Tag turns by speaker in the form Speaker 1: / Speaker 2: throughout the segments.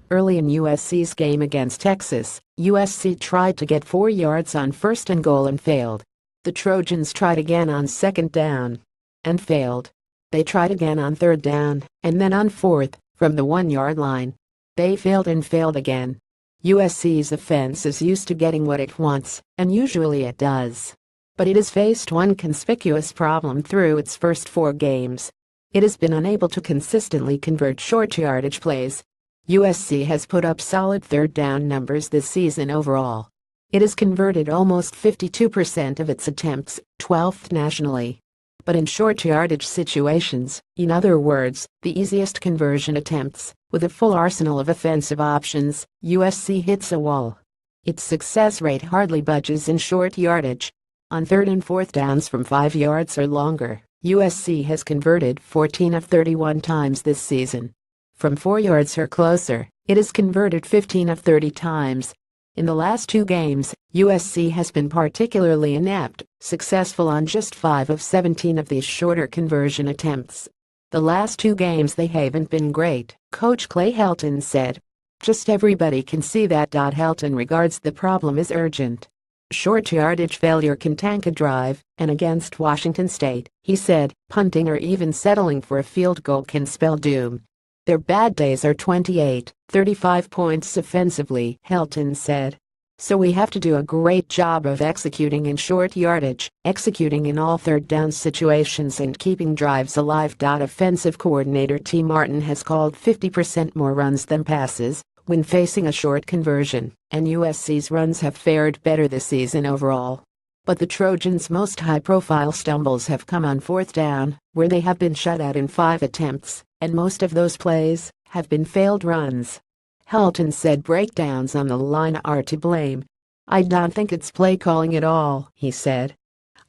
Speaker 1: Early in USC's game against Texas, USC tried to get 4 yards on first and goal and failed. The Trojans tried again on second down and failed. They tried again on third down and then on fourth, from the 1-yard line. They failed and failed again. USC's offense is used to getting what it wants, and usually it does. But it has faced one conspicuous problem through its first 4 games. It has been unable to consistently convert short yardage plays. USC has put up solid third down numbers this season overall. It has converted almost 52% of its attempts, 12th nationally. But in short yardage situations, in other words, the easiest conversion attempts, with a full arsenal of offensive options, USC hits a wall. Its success rate hardly budges in short yardage. On third and fourth downs from 5 yards or longer, USC has converted 14 of 31 times this season. From 4 yards or closer, it has converted 15 of 30 times. In the last 2 games, USC has been particularly inept, successful on just 5 of 17 of these shorter conversion attempts. The last 2 games they haven't been great, Coach Clay Helton said. Just everybody can see that. Helton regards the problem as urgent. Short yardage failure can tank a drive, and against Washington State, he said, punting or even settling for a field goal can spell doom. Their bad days are 28, 35 points offensively, Helton said. So we have to do a great job of executing in short yardage, executing in all third down situations and keeping drives alive. Offensive coordinator T. Martin has called 50% more runs than passes when facing a short conversion, and USC's runs have fared better this season overall. But the Trojans' most high-profile stumbles have come on fourth down, where they have been shut out in 5 attempts, and most of those plays have been failed runs. Helton said breakdowns on the line are to blame. I don't think it's play calling at all, he said.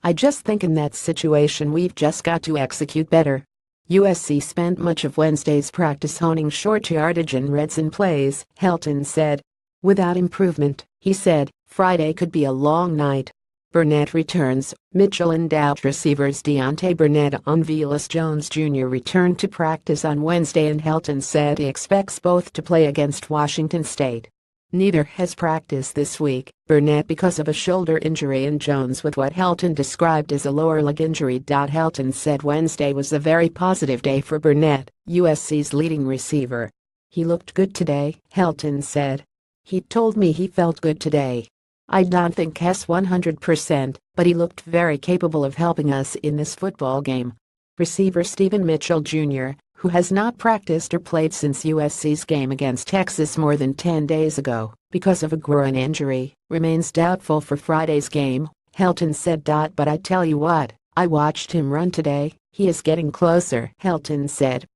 Speaker 1: I just think in that situation we've just got to execute better. USC spent much of Wednesday's practice honing short yardage and red zone plays, Helton said. Without improvement, he said, Friday could be a long night. Burnett returns. Mitchell and out receivers Deontay Burnett and Velus Jones Jr. returned to practice on Wednesday, and Helton said he expects both to play against Washington State. Neither has practiced this week, Burnett because of a shoulder injury and Jones with what Helton described as a lower leg injury. Helton said Wednesday was a very positive day for Burnett, USC's leading receiver. He looked good today, Helton said. He told me he felt good today. I don't think he's 100%, but he looked very capable of helping us in this football game. Receiver Stephen Mitchell Jr., who has not practiced or played since USC's game against Texas more than 10 days ago because of a groin injury, remains doubtful for Friday's game, Helton said. But I tell you what, I watched him run today, he is getting closer, Helton said.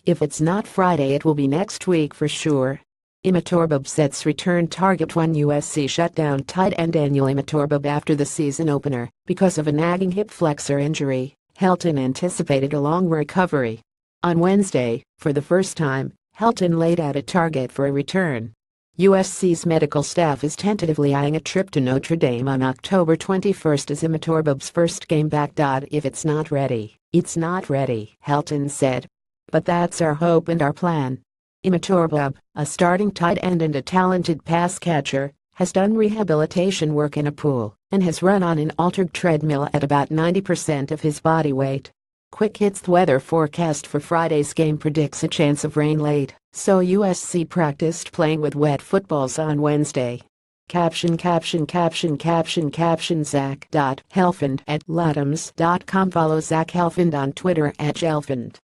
Speaker 1: If it's not Friday it will be next week for sure. Imatorbib sets return target when USC shut down tight end Daniel Imatorbib after the season opener because of a nagging hip flexor injury. Helton anticipated a long recovery. On Wednesday, for the first time, Helton laid out a target for a return. USC's medical staff is tentatively eyeing a trip to Notre Dame on October 21 as Imatorbib's first game back. If it's not ready, it's not ready, Helton said. But that's our hope and our plan. Imatorbib, a starting tight end and a talented pass catcher, has done rehabilitation work in a pool and has run on an altered treadmill at about 90% of his body weight. Quick hits. The weather forecast for Friday's game predicts a chance of rain late, so USC practiced playing with wet footballs on Wednesday. Caption Zach. Helfand at Latums.com. Follow Zach Helfand on Twitter @Helfand.